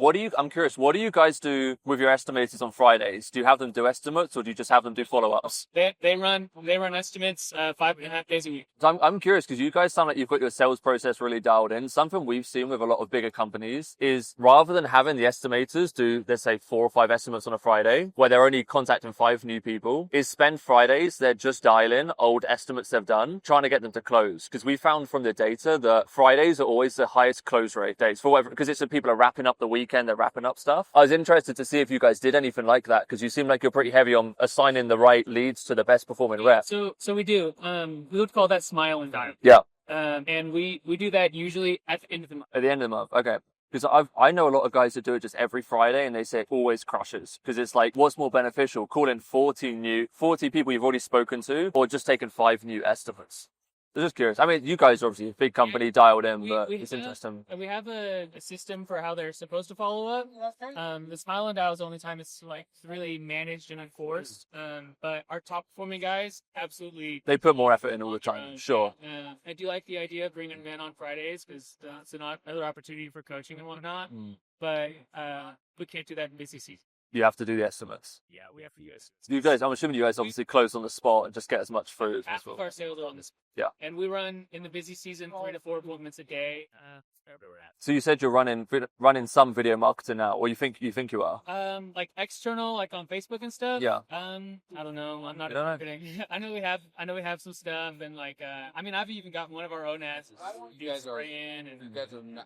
I'm curious, what do you guys do with your estimators on Fridays? Do you have them do estimates or do you just have them do follow-ups? They run estimates 5.5 days a week. So I'm curious because you guys sound like you've got your sales process really dialed in. Something we've seen with a lot of bigger companies is rather than having the estimators do, let's say 4 or 5 estimates on a Friday, where they're only contacting 5 new people, is spend Fridays, they're just dialing old estimates they've done, trying to get them to close. Because we found from the data that Fridays are always the highest close rate days for whatever, because it's when people are wrapping up the weekend, they're wrapping up stuff. I was interested to see if you guys did anything like that because you seem like you're pretty heavy on assigning the right leads to the best performing rep. So we do. We would call that smile and dial. Yeah. And we do that usually at the end of the month. At the end of the month, okay. Because I know a lot of guys that do it just every Friday and they say it always crushes. Because it's like, what's more beneficial? Calling 40 people you've already spoken to or just taking 5 new estimates? I'm just curious. I mean, you guys are obviously a big company dialed in, but it's interesting. We have a system for how they're supposed to follow up. The smile and dial is the only time it's like really managed and enforced. But our top performing guys, absolutely. They put more effort in all the time, sure. I do like the idea of bringing them in on Fridays because it's another opportunity for coaching and whatnot. But we can't do that in busy season. You have to do the estimates. Yeah, we have to do estimates. You guys, I'm assuming you guys obviously close on the spot and just get as much through as Half possible. of our sales are on the spot. Yeah. And we run in the busy season 3 to 4 appointments a day. So you said you're running some video marketing now, or you think you are? Like external, like on Facebook and stuff. Yeah. I don't know. I'm not marketing. I know we have some stuff, and like I mean, I've even got one of our own ads. You guys are in, and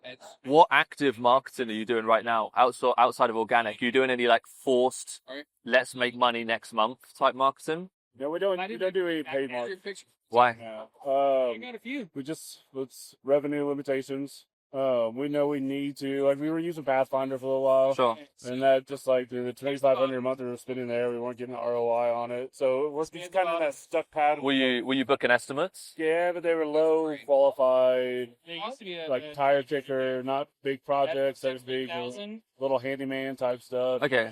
what active marketing are you doing right now outside of organic? Are you doing any like forced, let's make money next month type marketing? No, we don't do any paid marketing. Why? I got a few. It's revenue limitations. We know we need to, like, we were using Pathfinder for a little while. Sure. And that just, like, the $2,500 a month we were spending there, we weren't getting the ROI on it. So we're just kind of in that stuck pattern. Were you booking estimates? Yeah, but they were low qualified, There used to be like tire kicker, not big projects, so to speak, little handyman type stuff. Okay.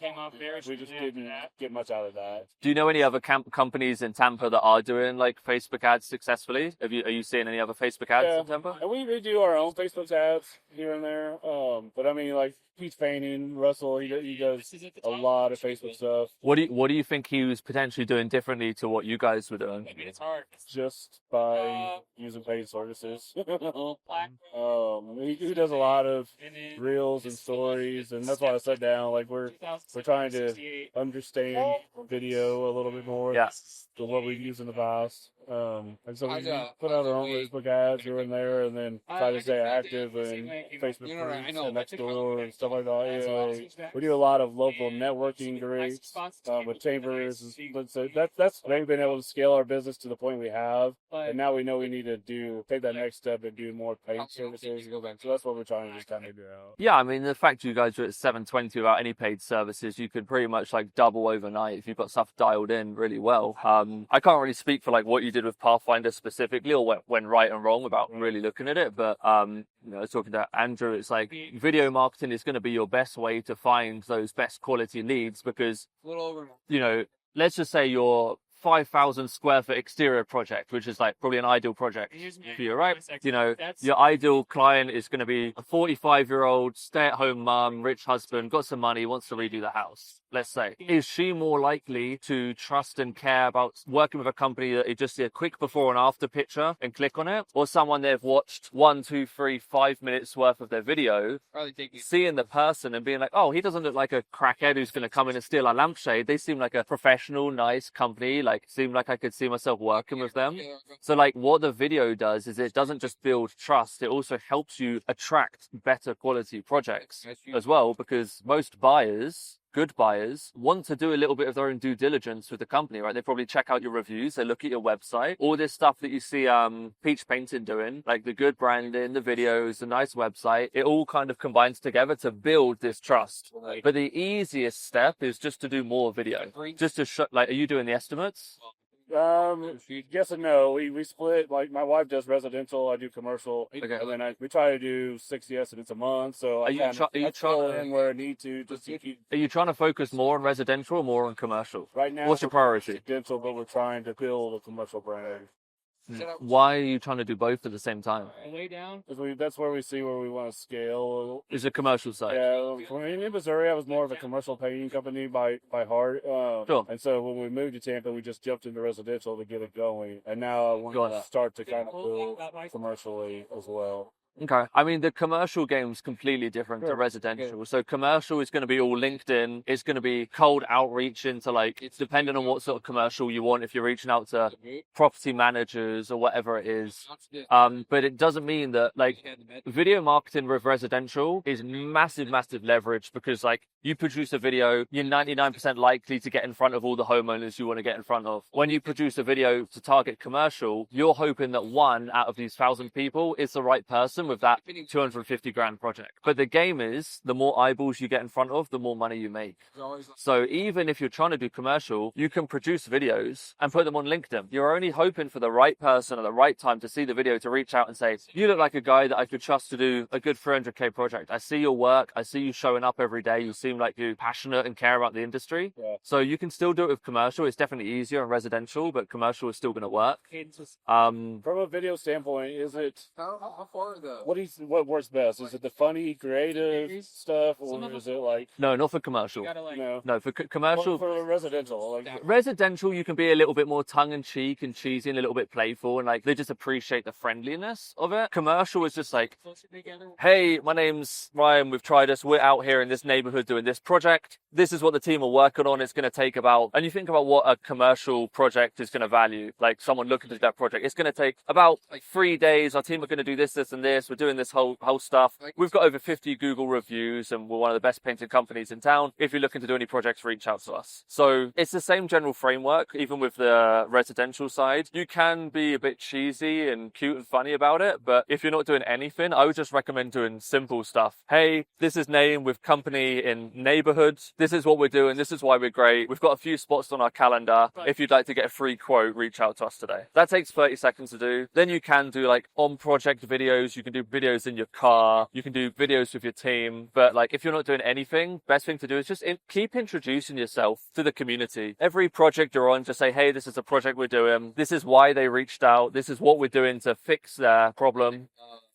Came off there. We just didn't get much out of that. Do you know any other companies in Tampa that are doing like Facebook ads successfully? Are you seeing any other Facebook ads in Tampa? And we do our own Facebook ads here and there. But I mean, like Pete Fanning, Russell, he does a lot of Facebook stuff. What do you think he was potentially doing differently to what you guys were doing? I mean, it's hard. Just by using paid services. He does a lot of reels and stories, and that's why I sat down. Like we're trying to understand video a little bit more than what we've used in the past. And so we put out our own Facebook ads here and there, and then try to stay active in Facebook groups and Nextdoor and stuff like that. We do a lot of local networking groups with chambers. So that's we've been able to scale our business to the point we have, and now we know we need to take that next step and do more paid services. So that's what we're trying to just kind of figure out. Yeah, I mean the fact you guys are at 720 without any paid services, you could pretty much like double overnight if you've got stuff dialed in really well. I can't really speak for like what you did with Pathfinder specifically or what went right and wrong without really looking at it, but I was talking to Andrew, it's like video marketing is going to be your best way to find those best quality leads because let's just say you're 5,000 square foot exterior project, which is like probably an ideal project for you, right? Your ideal client is going to be a 45-year-old stay-at-home mom, rich husband, got some money, wants to redo the house. Let's say, is she more likely to trust and care about working with a company that you just see a quick before and after picture and click on it, or someone they've watched 1, 2, 3, 5 minutes worth of their video, seeing the person and being like, oh, he doesn't look like a crackhead who's going to come in and steal our lampshade. They seem like a professional, nice company. Like, seem like I could see myself working with them. So, like, what the video does is it doesn't just build trust. It also helps you attract better quality projects as well, because most buyers, good buyers, want to do a little bit of their own due diligence with the company, right? They probably check out your reviews, they look at your website, all this stuff that you see Peach Painting doing, like the good branding, the videos, the nice website, it all kind of combines together to build this trust. But the easiest step is just to do more video. Just to are you doing the estimates? Yes and no. We split. Like my wife does residential, I do commercial, and then we try to do 60 estimates a month. So I fill in where I need to. Are you trying to focus more on residential or more on commercial? Right now, what's your priority? Residential, but we're trying to build a commercial brand. Why are you trying to do both at the same time? Way down. That's where we see where we want to scale. Is a commercial side? Yeah, for me in Missouri, I was more of a commercial painting company by heart. Sure. And so when we moved to Tampa, we just jumped into residential to get it going. And now I want to start to kind of build commercially as well. Okay. I mean, the commercial game's completely different to residential. So commercial is going to be all LinkedIn. It's going to be cold outreach into like, it's depending on what sort of commercial you want. If you're reaching out to property managers or whatever it is. But it doesn't mean that like video marketing with residential is massive, massive leverage because like you produce a video, you're 99% likely to get in front of all the homeowners you want to get in front of. When you produce a video to target commercial, you're hoping that 1 out of these 1,000 people is the right person with that 250 grand project. But the game is the more eyeballs you get in front of, the more money you make. So even if you're trying to do commercial, you can produce videos and put them on LinkedIn. You're only hoping for the right person at the right time to see the video to reach out and say, you look like a guy that I could trust to do a good 300k project. I see your work. I see you showing up every day. You seem like you're passionate and care about the industry. Yeah. So you can still do it with commercial. It's definitely easier in residential, but commercial is still going to work. From a video standpoint, is it how far though? What works best? Is it the funny, creative stuff, or is it like? No, not for commercial. No, for commercial. For residential. Residential, you can be a little bit more tongue-in-cheek and cheesy and a little bit playful, and like they just appreciate the friendliness of it. Commercial is just like, hey, my name's Ryan with Tridas. We're out here in this neighborhood doing this project. This is what the team are working on. It's going to take about, and you think about what a commercial project is going to value, like someone looking to do that project. It's going to take about 3 days. Our team are going to do this, this, and this. We're doing this whole stuff. We've got over 50 Google reviews and we're one of the best painting companies in town. If you're looking to do any projects, reach out to us. So it's the same general framework, even with the residential side. You can be a bit cheesy and cute and funny about it, but if you're not doing anything, I would just recommend doing simple stuff. Hey, this is name with company in neighborhoods. This is what we're doing. This is why we're great. We've got a few spots on our calendar. If you'd like to get a free quote, reach out to us today. That takes 30 seconds to do. Then you can do like on project videos. You can do videos in your car. You can do videos with your team. But like if you're not doing anything, best thing to do is just keep introducing yourself to the community. Every project you're on, just say, hey, this is a project we're doing. This is why they reached out. This is what we're doing to fix their problem.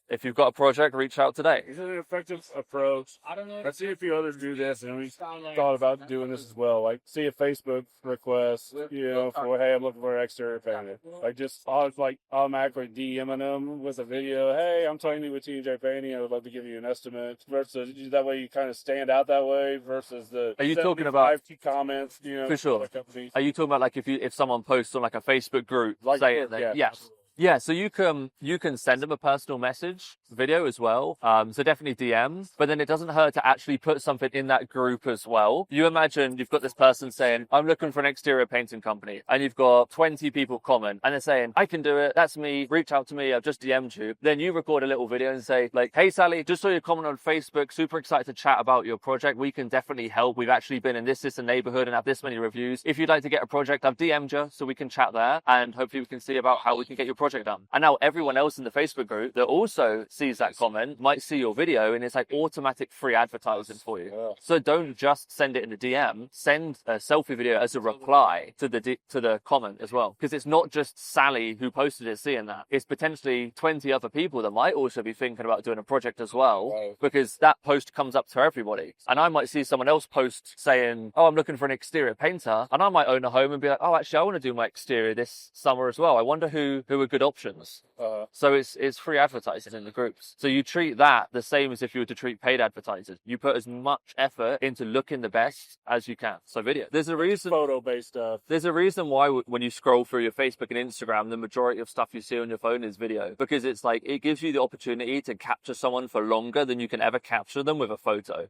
If you've got a project, reach out today. Is it an effective approach? I don't know. I've seen a few others do this, and we thought about doing this as well. Like, see a Facebook request, for, hey, I'm looking for an exterior painter. Like, just automatically DMing them with a video. Hey, I'm Tony with TJ Painting. I would love to give you an estimate. Versus that way, you kind of stand out that way. Versus the are you talking about comments? For sure. Are you talking about like if someone posts on like a Facebook group, like, say it? Yeah. Yes. Yeah, so you can send them a personal message video as well. So definitely DM, but then it doesn't hurt to actually put something in that group as well. You imagine you've got this person saying, I'm looking for an exterior painting company, and you've got 20 people comment and they're saying, I can do it. That's me. Reach out to me. I've just DM'd you. Then you record a little video and say like, hey, Sally, just saw your comment on Facebook. Super excited to chat about your project. We can definitely help. We've actually been in this neighborhood and have this many reviews. If you'd like to get a project, I've DM'd you so we can chat there and hopefully we can see about how we can get your project done. And now everyone else in the Facebook group that also sees that comment might see your video, and it's like automatic free advertising for you. Yeah. So don't just send it in the DM, send a selfie video as a reply to the comment as well. Because it's not just Sally who posted it seeing that. It's potentially 20 other people that might also be thinking about doing a project as well, right, because that post comes up to everybody. And I might see someone else post saying, oh, I'm looking for an exterior painter. And I might own a home and be like, oh, actually, I want to do my exterior this summer as well. I wonder who are good options. So it's free advertising in the groups. So you treat that the same as if you were to treat paid advertisers. You put as much effort into looking the best as you can. So video. There's a reason. Photo-based stuff. There's a reason why when you scroll through your Facebook and Instagram, the majority of stuff you see on your phone is video. Because it's like, it gives you the opportunity to capture someone for longer than you can ever capture them with a photo.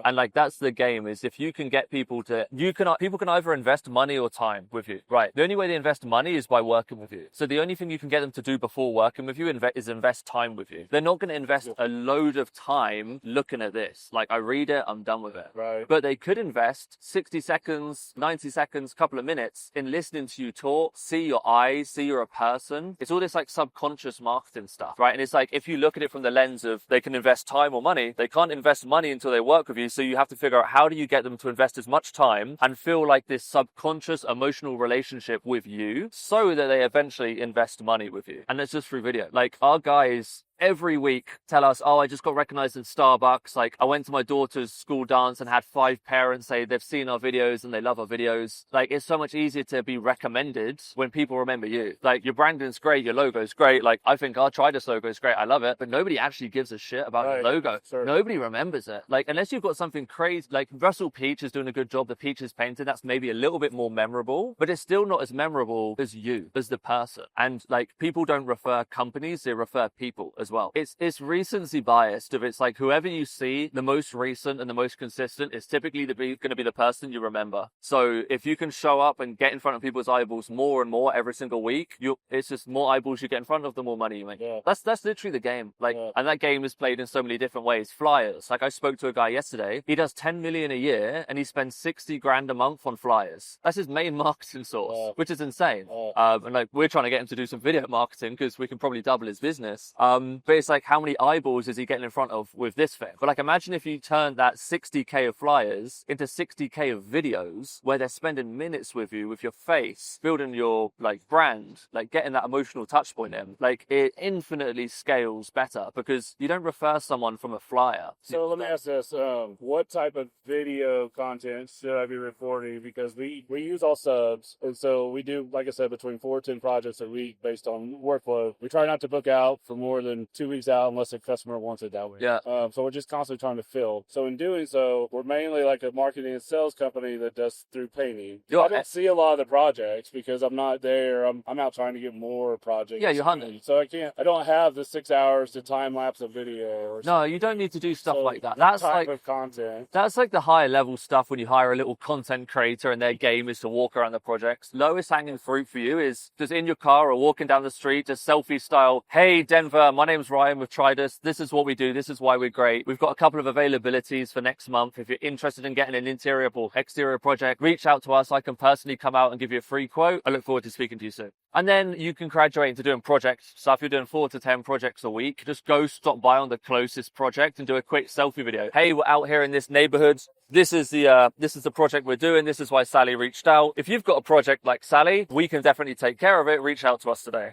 And like, that's the game, is if you can get people people can either invest money or time with you. Right. The only way they invest money is by working with you. So the only thing you can get them to do before working with you is invest time with you. They're not going to invest a load of time looking at this. Like, I read it, I'm done with it. Right. But they could invest 60 seconds, 90 seconds, couple of minutes in listening to you talk, see your eyes, see you're a person. It's all this like subconscious marketing stuff, right? And it's like, if you look at it from the lens of they can invest time or money, they can't invest money until they work with you. So you have to figure out, how do you get them to invest as much time and feel like this subconscious emotional relationship with you so that they eventually invest money money with you. And that's just through video. Like our guys every week tell us, oh, I just got recognized in Starbucks. Like I went to my daughter's school dance and had 5 parents say they've seen our videos and they love our videos. Like it's so much easier to be recommended when people remember you. Like your branding's great, your logo's great. Like I think our Tridas logo is great. I love it, but nobody actually gives a shit about the logo. Sure. Nobody remembers it. Like unless you've got something crazy, like Russell Peach is doing a good job. The peach is painted. That's maybe a little bit more memorable, but it's still not as memorable as you, as the person. And like people don't refer companies, they refer people as well. It's recency biased. If it's like whoever you see the most recent and the most consistent is typically going to be the person you remember. So if you can show up and get in front of people's eyeballs more and more every single week, it's just more eyeballs you get in front of, the more money you make. Yeah. That's literally the game. Like, and that game is played in so many different ways. Flyers. Like I spoke to a guy yesterday. He does 10 million a year and he spends 60 grand a month on flyers. That's his main marketing source, which is insane. And like we're trying to get him to do some video marketing because we can probably double his business. But it's like how many eyeballs is he getting in front of with this thing? But like imagine if you turn that 60k of flyers into 60k of videos where they're spending minutes with you, with your face, building your like brand, like getting that emotional touch point in. Like it infinitely scales better because you don't refer someone from a flyer. So let me ask this, what type of video content should I be reporting? Because we use all subs, and so we do, like I said, between 4 to 10 projects a week based on workflow. We try not to book out for more than 2 weeks out unless a customer wants it that way. Yeah. So we're just constantly trying to fill. So in doing so, we're mainly like a marketing and sales company that does through painting. I don't see a lot of the projects because I'm not there. I'm out trying to get more projects. Yeah, you're hunting. So I don't have the 6 hours to time lapse a video. Or no, you don't need to do stuff like that. That's type like of content. That's like the higher level stuff when you hire a little content creator and their game is to walk around the projects. Lowest hanging fruit for you is just in your car or walking down the street, just selfie style. Hey, Denver, my name's Ryan with Tridas. This is what we do. This is why we're great. We've got a couple of availabilities for next month. If you're interested in getting an interior or exterior project, reach out to us. I can personally come out and give you a free quote. I look forward to speaking to you soon. And then you can graduate into doing projects. So if you're doing 4 to 10 projects a week, just go stop by on the closest project and do a quick selfie video. Hey, we're out here in this neighborhood. This is the project we're doing. This is why Sally reached out. If you've got a project like Sally, we can definitely take care of it. Reach out to us today.